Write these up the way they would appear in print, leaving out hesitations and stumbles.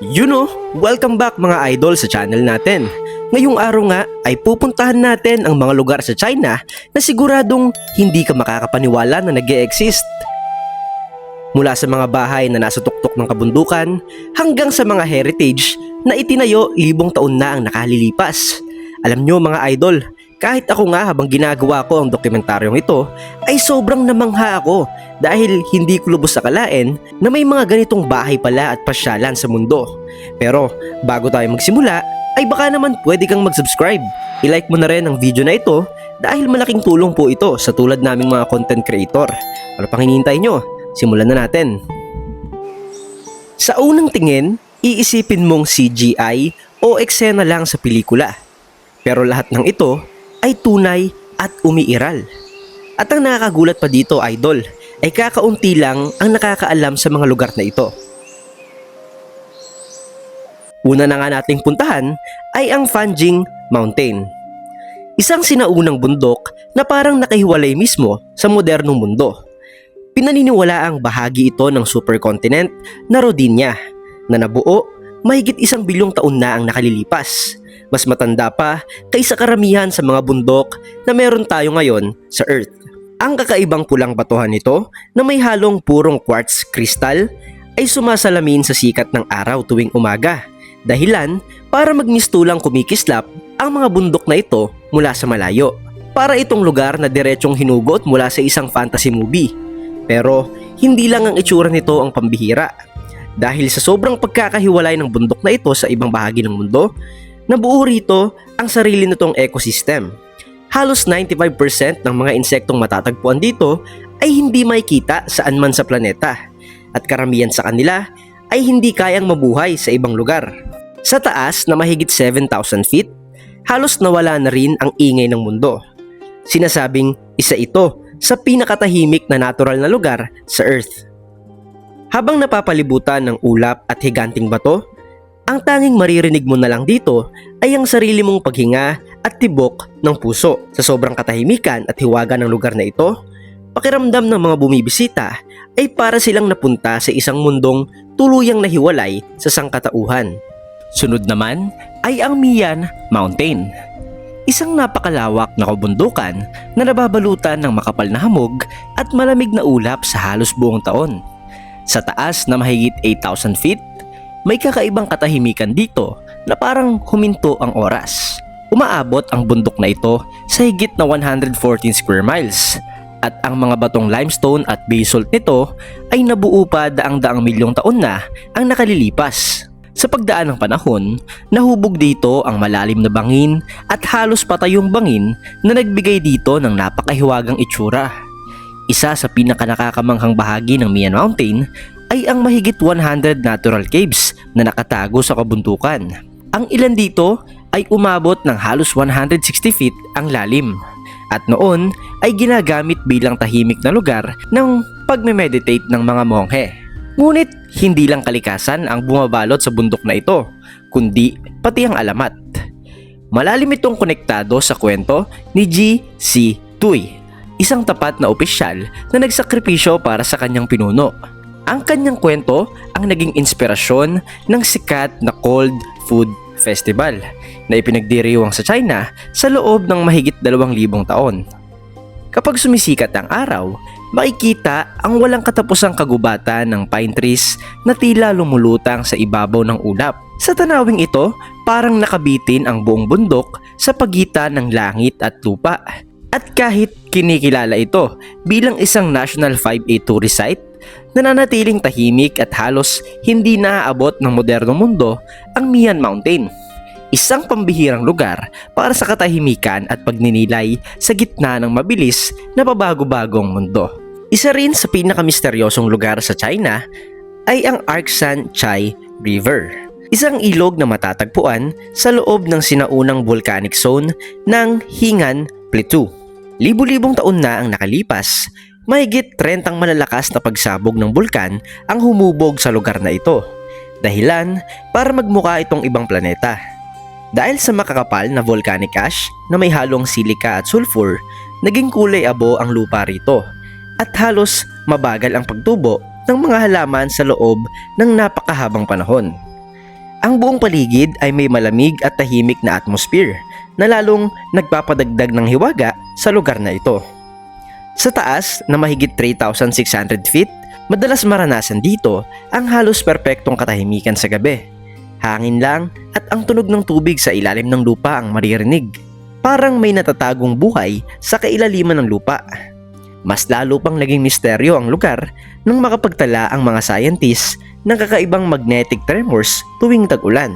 Welcome back mga idol sa channel natin. Ngayong araw nga ay pupuntahan natin ang mga lugar sa China na siguradong hindi ka makakapaniwala na nag-e-exist. Mula sa mga bahay na nasa tuktok ng kabundukan hanggang sa mga heritage na itinayo libong taon na ang nakalilipas. Alam nyo mga idol, kahit ako nga habang ginagawa ko ang dokumentaryong ito ay sobrang namangha ako dahil hindi ko lubos akalain na may mga ganitong bahay pala at pasyalan sa mundo. Pero bago tayo magsimula ay baka naman pwede kang mag-subscribe. I-like mo na rin ang video na ito dahil malaking tulong po ito sa tulad naming mga content creator. Ano pang hinihintay nyo? Simulan na natin. Sa unang tingin, iisipin mong CGI o eksena lang sa pelikula. Pero lahat ng ito ay tunay at umiiral. At ang nakakagulat pa dito, idol, ay kakaunti lang ang nakakaalam sa mga lugar na ito. Una na nga nating puntahan ay ang Fanjing Mountain. Isang sinaunang bundok na parang nakahiwalay mismo sa modernong mundo. Pinaniniwala ang bahagi ito ng supercontinent na Rodinia na nabuo mahigit 1 bilyong taon na ang nakalilipas. Mas matanda pa kaysa karamihan sa mga bundok na meron tayo ngayon sa Earth. Ang kakaibang pulang batuhan nito na may halong purong quartz crystal ay sumasalamin sa sikat ng araw tuwing umaga. Dahilan para magmistulang kumikislap ang mga bundok na ito mula sa malayo. Para itong lugar na diretsong hinugot mula sa isang fantasy movie. Pero hindi lang ang itsura nito ang pambihira. Dahil sa sobrang pagkakahiwalay ng bundok na ito sa ibang bahagi ng mundo, nabuo rito ang sarili nitong ecosystem. Halos 95% ng mga insektong matatagpuan dito ay hindi makikita saan man sa planeta. At karamihan sa kanila ay hindi kayang mabuhay sa ibang lugar. Sa taas na mahigit 7,000 feet, halos nawala na rin ang ingay ng mundo. Sinasabing isa ito sa pinakatahimik na natural na lugar sa Earth. Habang napapalibutan ng ulap at higanting bato, ang tanging maririnig mo na lang dito ay ang sarili mong paghinga at tibok ng puso. Sa sobrang katahimikan at hiwaga ng lugar na ito, pakiramdam ng mga bumibisita ay para silang napunta sa isang mundong tuluyang nahiwalay sa sangkatauhan. Sunod naman ay ang Mian Mountain. Isang napakalawak na kabundukan na nababalutan ng makapal na hamog at malamig na ulap sa halos buong taon. Sa taas na mahigit 8,000 feet, may kakaibang katahimikan dito na parang huminto ang oras. Umaabot ang bundok na ito sa higit na 114 square miles at ang mga batong limestone at basalt nito ay nabuo pa daang-daang milyong taon na ang nakalilipas. Sa pagdaan ng panahon, nahubog dito ang malalim na bangin at halos patayong bangin na nagbigay dito ng napakahiwagang itsura. Isa sa pinakanakakamanghang bahagi ng Mian Mountain ay ang mahigit 100 natural caves na nakatago sa kabundukan. Ang ilan dito ay umabot ng halos 160 feet ang lalim at noon ay ginagamit bilang tahimik na lugar ng pagme-meditate ng mga monghe. Ngunit hindi lang kalikasan ang bumabalot sa bundok na ito, kundi pati ang alamat. Malalim itong konektado sa kwento ni G.C. Tui, isang tapat na opisyal na nagsakripisyo para sa kanyang pinuno. Ang kanyang kwento ang naging inspirasyon ng sikat na Cold Food Festival na ipinagdiriwang sa China sa loob ng mahigit 2,000 taon. Kapag sumisikat ang araw, makikita ang walang katapusang kagubatan ng pine trees na tila lumulutang sa ibabaw ng ulap. Sa tanawing ito, parang nakabitin ang buong bundok sa pagitan ng langit at lupa. At kahit kinikilala ito bilang isang National 5A tourist site, nananatiling tahimik at halos hindi naaabot ng modernong mundo ang Mian Mountain. Isang pambihirang lugar para sa katahimikan at pagninilay sa gitna ng mabilis na pabago-bagong mundo. Isa rin sa pinakamisteryosong lugar sa China ay ang Arkshan Chai River. Isang ilog na matatagpuan sa loob ng sinaunang volcanic zone ng Hingan Plateau. Libu-libong taon na ang nakalipas, mahigit 30 malalakas na pagsabog ng bulkan ang humubog sa lugar na ito. Dahilan para magmukha itong ibang planeta. Dahil sa makakapal na volcanic ash na may halong silika at sulfur, naging kulay abo ang lupa rito at halos mabagal ang pagtubo ng mga halaman sa loob ng napakahabang panahon. Ang buong paligid ay may malamig at tahimik na atmosphere na lalong nagpapadagdag ng hiwaga sa lugar na ito. Sa taas na mahigit 3,600 feet, madalas maranasan dito ang halos perpektong katahimikan sa gabi. Hangin lang at ang tunog ng tubig sa ilalim ng lupa ang maririnig. Parang may natatagong buhay sa kailaliman ng lupa. Mas lalo pang naging misteryo ang lugar nang makapagtala ang mga scientists ng kakaibang magnetic tremors tuwing tag-ulan.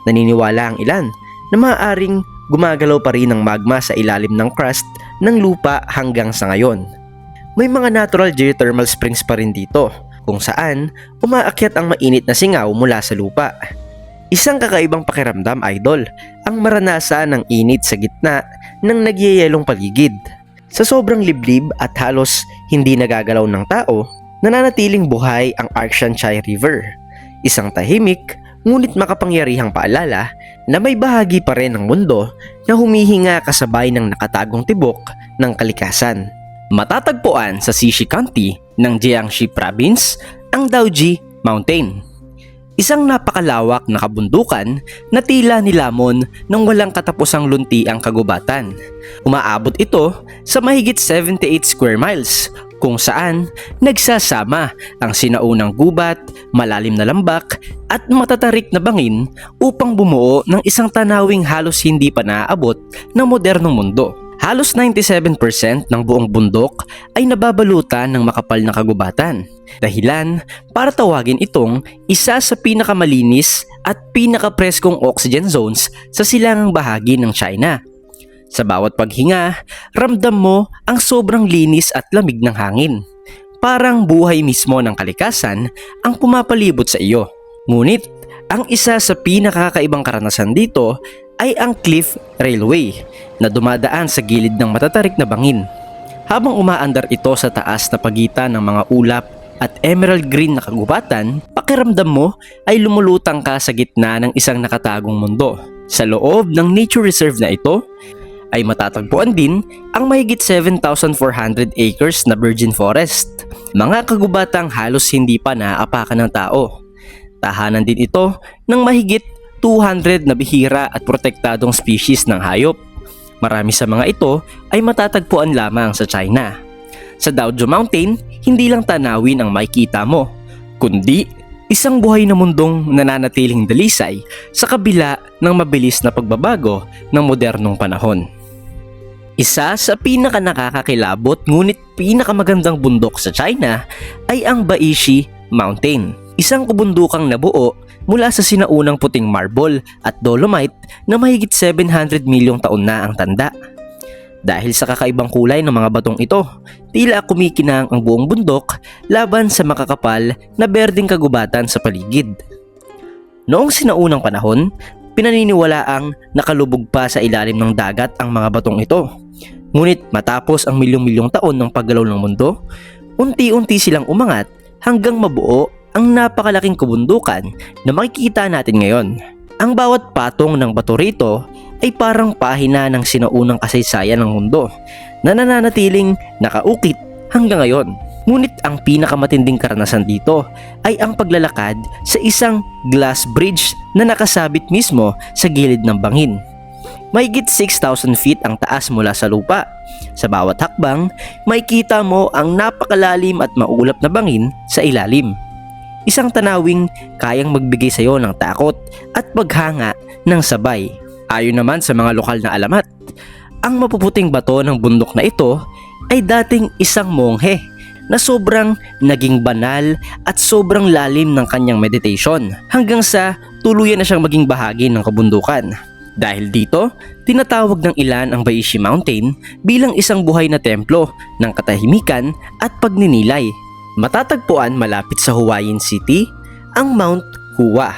Naniniwala ang ilan na maaaring gumagalaw pa rin ang magma sa ilalim ng crust ng lupa hanggang sa ngayon. May mga natural geothermal springs pa rin dito kung saan umaakyat ang mainit na singaw mula sa lupa. Isang kakaibang pakiramdam, idol, ang maranasan ng init sa gitna ng nagyayelong paligid. Sa sobrang liblib at halos hindi nagagalaw ng tao, nananatiling buhay ang Arkshanchai River. Isang tahimik ngunit makapangyarihang paalala na may bahagi pa rin ng mundo na humihinga kasabay ng nakatagong tibok ng kalikasan. Matatagpuan sa Sishi County ng Jiangxi Province ang Daoji Mountain. Isang napakalawak na kabundukan na tila nilamon ng walang katapusang lunti ang kagubatan. Umaabot ito sa mahigit 78 square miles kung saan nagsasama ang sinaunang gubat, malalim na lambak at matatarik na bangin upang bumuo ng isang tanawing halos hindi pa naaabot ng modernong mundo. Halos 97% ng buong bundok ay nababalutan ng makapal na kagubatan. Dahilan para tawagin itong isa sa pinakamalinis at pinakapreskong oxygen zones sa silangang bahagi ng China. Sa bawat paghinga, ramdam mo ang sobrang linis at lamig ng hangin. Parang buhay mismo ng kalikasan ang pumapalibot sa iyo. Ngunit, ang isa sa pinakakaibang karanasan dito ay ang Cliff Railway na dumadaan sa gilid ng matatarik na bangin. Habang umaandar ito sa taas na pagitan ng mga ulap at emerald green na kagubatan, pakiramdam mo ay lumulutang ka sa gitna ng isang nakatagong mundo. Sa loob ng nature reserve na ito, ay matatagpuan din ang mahigit 7,400 acres na virgin forest. Mga kagubatang halos hindi pa naaapakan ng tao. Tahanan din ito ng mahigit 200 na bihira at protektadong species ng hayop. Marami sa mga ito ay matatagpuan lamang sa China. Sa Daoji Mountain, hindi lang tanawin ang makikita mo, kundi isang buhay na mundong nananatiling dalisay sa kabila ng mabilis na pagbabago ng modernong panahon. Isa sa pinaka-nakakakilabot ngunit pinakamagandang bundok sa China ay ang Baishi Mountain. Isang kabundukang nabuo mula sa sinaunang puting marble at dolomite na mahigit 700 milyong taon na ang tanda. Dahil sa kakaibang kulay ng mga batong ito, tila kumikinang ang buong bundok laban sa makakapal na berdeng kagubatan sa paligid. Noong sinaunang panahon, pinaniniwalaang nakalubog pa sa ilalim ng dagat ang mga batong ito. Ngunit matapos ang milyong-milyong taon ng paggalaw ng mundo, unti-unti silang umangat hanggang mabuo ang napakalaking kabundukan na makikita natin ngayon. Ang bawat patong ng bato rito ay parang pahina ng sinaunang kasaysayan ng mundo na nananatiling nakaukit hanggang ngayon. Ngunit ang pinakamatinding karanasan dito ay ang paglalakad sa isang glass bridge na nakasabit mismo sa gilid ng bangin. Mahigit 6,000 feet ang taas mula sa lupa. Sa bawat hakbang, makikita mo ang napakalalim at maulap na bangin sa ilalim. Isang tanawing kayang magbigay sa iyo ng takot at paghanga ng sabay. Ayon naman sa mga lokal na alamat, ang mapuputing bato ng bundok na ito ay dating isang monghe na sobrang naging banal at sobrang lalim ng kanyang meditation hanggang sa tuluyan na siyang maging bahagi ng kabundukan. Dahil dito, tinatawag ng ilan ang Baishi Mountain bilang isang buhay na templo ng katahimikan at pagninilay. Matatagpuan malapit sa Huayin City ang Mount Hua,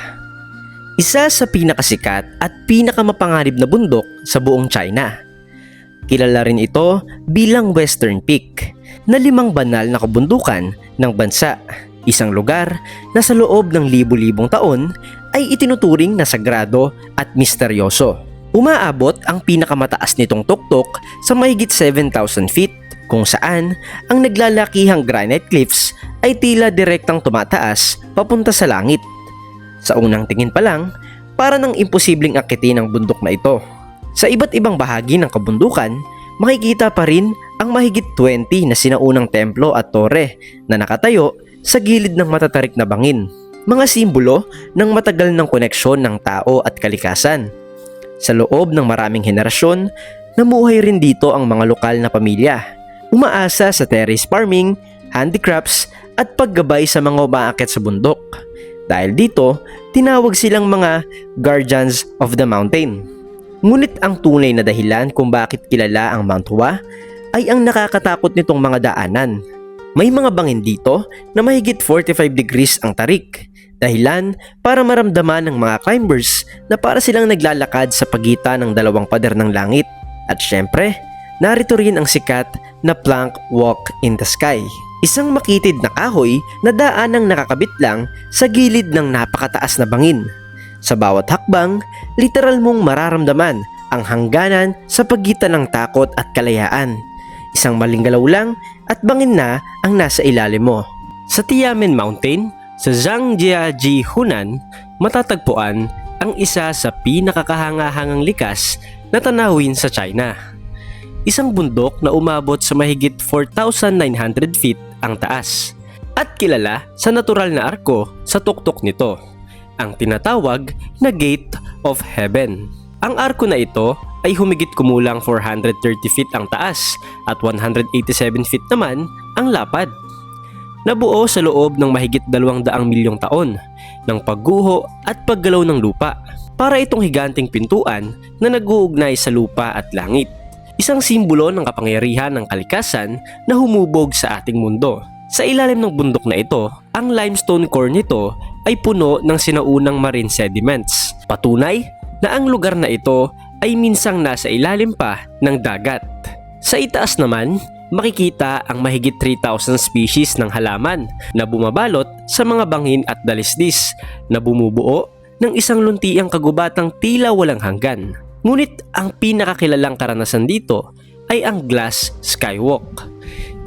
isa sa pinakasikat at pinakamapanganib na bundok sa buong China. Kilala rin ito bilang Western Peak na 5 banal na kabundukan ng bansa, isang lugar na sa loob ng libu-libong taon ay itinuturing na sagrado at misteryoso. Umaabot ang pinakamataas nitong tuktok sa mahigit 7,000 feet kung saan ang naglalakihang granite cliffs ay tila direktang tumataas papunta sa langit. Sa unang tingin pa lang, para ng imposibleng akitin ang bundok na ito. Sa iba't ibang bahagi ng kabundukan, makikita pa rin ang mahigit 20 na sinaunang templo at tore na nakatayo sa gilid ng matatarik na bangin. Mga simbolo ng matagal ng koneksyon ng tao at kalikasan. Sa loob ng maraming henerasyon, namuhay rin dito ang mga lokal na pamilya. Umaasa sa terrace farming, handicrafts at paggabay sa mga umaakyat sa bundok. Dahil dito, tinawag silang mga guardians of the mountain. Ngunit ang tunay na dahilan kung bakit kilala ang Mount Hua ay ang nakakatakot nitong mga daanan. May mga bangin dito na mahigit 45 degrees ang tarik, dahilan para maramdaman ng mga climbers na para silang naglalakad sa pagitan ng dalawang pader ng langit. At syempre, narito rin ang sikat na plank walk in the sky. Isang makitid na kahoy na daanang nakakabit lang sa gilid ng napakataas na bangin. Sa bawat hakbang, literal mong mararamdaman ang hangganan sa pagitan ng takot at kalayaan. Isang maling galaw lang at bangin na ang nasa ilalim mo. Sa Tianmen Mountain, sa Zhangjiajie, Hunan, matatagpuan ang isa sa pinakakahangahangang likas na tanawin sa China. Isang bundok na umabot sa mahigit 4,900 feet ang taas at kilala sa natural na arko sa tuktok nito, ang tinatawag na Gate of Heaven. Ang arko na ito ay humigit kumulang 430 feet ang taas at 187 feet naman ang lapad. Nabuo sa loob ng mahigit 200 milyong taon ng pagguho at paggalaw ng lupa para itong higanting pintuan na nag-uugnay sa lupa at langit. Isang simbolo ng kapangyarihan ng kalikasan na humubog sa ating mundo. Sa ilalim ng bundok na ito, ang limestone core nito ay puno ng sinaunang marine sediments. Patunay na ang lugar na ito ay minsang nasa ilalim pa ng dagat. Sa itaas naman, makikita ang mahigit 3,000 species ng halaman na bumabalot sa mga bangin at dalisdis na bumubuo ng isang luntiang kagubatang tila walang hanggan. Ngunit ang pinakakilalang karanasan dito ay ang Glass Skywalk.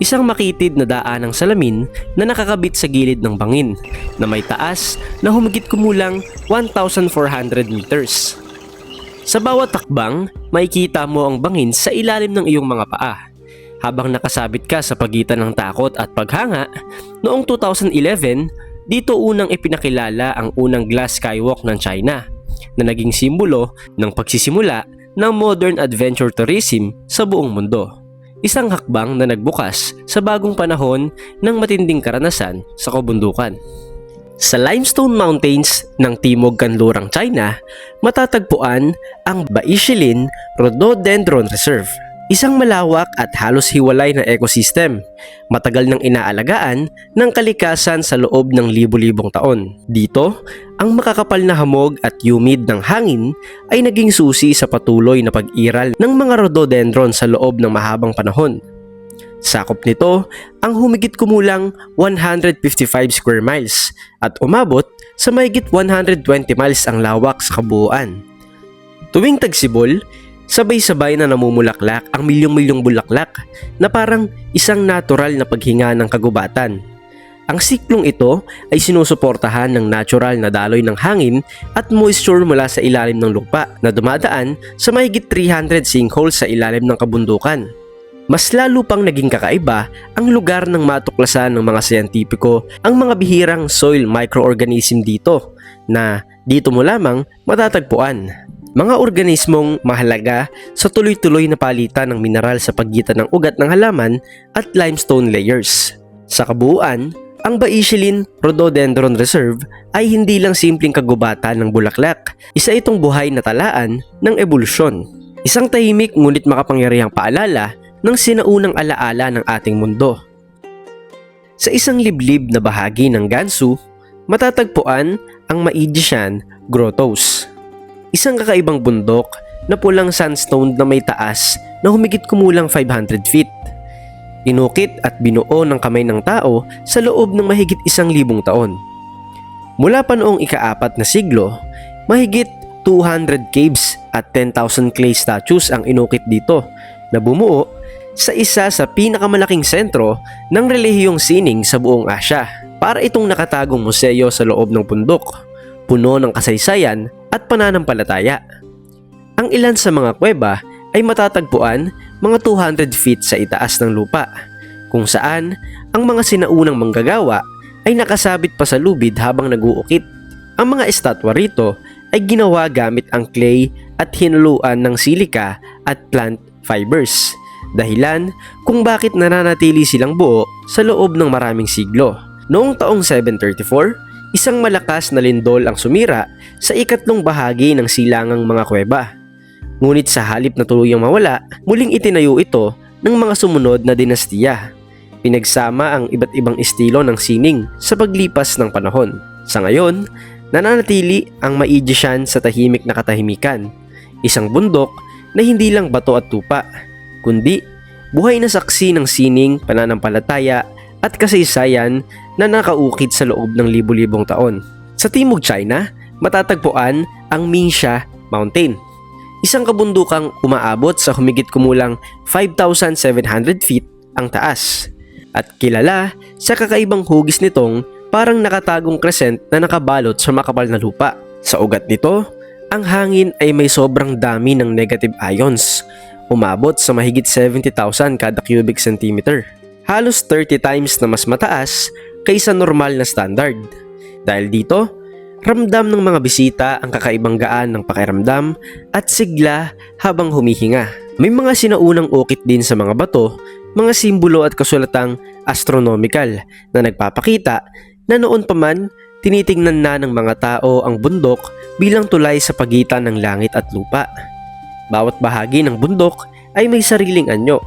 Isang makitid na daanang salamin na nakakabit sa gilid ng bangin na may taas na humigit kumulang 1,400 meters. Sa bawat takbang, makikita mo ang bangin sa ilalim ng iyong mga paa. Habang nakasabit ka sa pagitan ng takot at paghanga, noong 2011, dito unang ipinakilala ang unang Glass Skywalk ng China na naging simbolo ng pagsisimula ng modern adventure tourism sa buong mundo. Isang hakbang na nagbukas sa bagong panahon ng matinding karanasan sa kabundukan. Sa limestone mountains ng Timog Kanlurang China, matatagpuan ang Baishilin Rhododendron Reserve. Isang malawak at halos hiwalay na ecosystem, matagal nang inaalagaan ng kalikasan sa loob ng libu-libong taon. Dito, ang makakapal na hamog at humid ng hangin ay naging susi sa patuloy na pag-iral ng mga rhododendron sa loob ng mahabang panahon. Sakop nito ang humigit kumulang 155 square miles at umabot sa mahigit 120 miles ang lawak sa kabuuan. Tuwing tagsibol, sabay-sabay na namumulaklak ang milyong-milyong bulaklak na parang isang natural na paghinga ng kagubatan. Ang siklong ito ay sinusuportahan ng natural na daloy ng hangin at moisture mula sa ilalim ng lupa na dumadaan sa mahigit 300 sinkholes sa ilalim ng kabundukan. Mas lalo pang naging kakaiba ang lugar ng matuklasan ng mga siyentipiko ang mga bihirang soil microorganism dito na dito mo lamang matatagpuan. Mga organismong mahalaga sa tuloy-tuloy na palitan ng mineral sa pagitan ng ugat ng halaman at limestone layers. Sa kabuuan, ang Baishilin Rhododendron Reserve ay hindi lang simpleng kagubatan ng bulaklak, isa itong buhay na talaan ng ebolusyon. Isang tahimik ngunit makapangyarihang paalala ng sinaunang alaala ng ating mundo. Sa isang liblib na bahagi ng Gansu, matatagpuan ang Maijishan Grottos. Isang kakaibang bundok na pulang sandstone na may taas na humigit kumulang 500 feet. Inukit at binuo ng kamay ng tao sa loob ng mahigit 1,000 taon. Mula pa noong ika-4 na siglo, mahigit 200 caves at 10,000 clay statues ang inukit dito na bumuo sa isa sa pinakamalaking sentro ng relihiyong sining sa buong Asya. Para itong nakatagong museo sa loob ng bundok, puno ng kasaysayan at pananampalataya. Ang ilan sa mga kuweba ay matatagpuan mga 200 feet sa itaas ng lupa, kung saan ang mga sinaunang manggagawa ay nakasabit pa sa lubid habang naguukit. Ang mga estatwa rito ay ginawa gamit ang clay at hinuluan ng silika at plant fibers, dahilan kung bakit nananatili silang buo sa loob ng maraming siglo. Noong taong 734, isang malakas na lindol ang sumira sa ikatlong bahagi ng silangang mga kuweba. Ngunit sa halip na tuluyang mawala, muling itinayo ito ng mga sumunod na dinastiya. Pinagsama ang iba't ibang estilo ng sining sa paglipas ng panahon. Sa ngayon, nananatili ang Maijishan sa tahimik na katahimikan, isang bundok na hindi lang bato at tupa, kundi buhay na saksi ng sining, pananampalataya at kasaysayan na nakaukit sa loob ng libu-libong taon. Sa Timog China, matatagpuan ang Mingsha Mountain, isang kabundukang umaabot sa humigit kumulang 5,700 feet ang taas, at kilala sa kakaibang hugis nitong parang nakatagong crescent na nakabalot sa makapal na lupa. Sa ugat nito, ang hangin ay may sobrang dami ng negative ions, umabot sa mahigit 70,000 kada cubic centimeter, halos 30 times na mas mataas kaysa normal na standard. Dahil dito, ramdam ng mga bisita ang kakaibang gaan ng pakiramdam at sigla habang humihinga. May mga sinaunang ukit din sa mga bato, mga simbolo at kasulatang astronomical na nagpapakita na noon pa man tinitingnan na ng mga tao ang bundok bilang tulay sa pagitan ng langit at lupa. Bawat bahagi ng bundok ay may sariling anyo.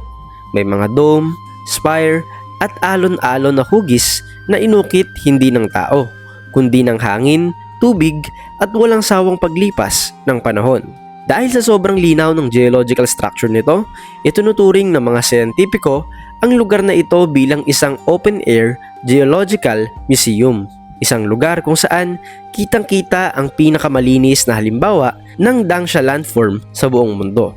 May mga dome, spire at alon-alon na hugis na inukit hindi ng tao, kundi ng hangin, tubig at walang sawang paglipas ng panahon. Dahil sa sobrang linaw ng geological structure nito, itinuturing ng mga siyentipiko ang lugar na ito bilang isang open-air geological museum. Isang lugar kung saan kitang-kita ang pinakamalinis na halimbawa ng Dangsha landform sa buong mundo.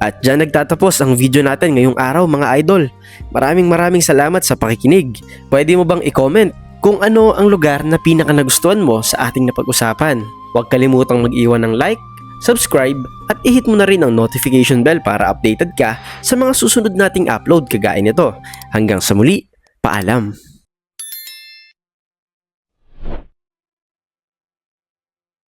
At dyan nagtatapos ang video natin ngayong araw mga idol. Maraming salamat sa pakikinig. Pwede mo bang i-comment kung ano ang lugar na pinaka nagustuhan mo sa ating napag-usapan? Huwag kalimutang mag-iwan ng like, subscribe at i-hit mo na rin ang notification bell para updated ka sa mga susunod nating upload kagaya nito. Hanggang sa muli, paalam!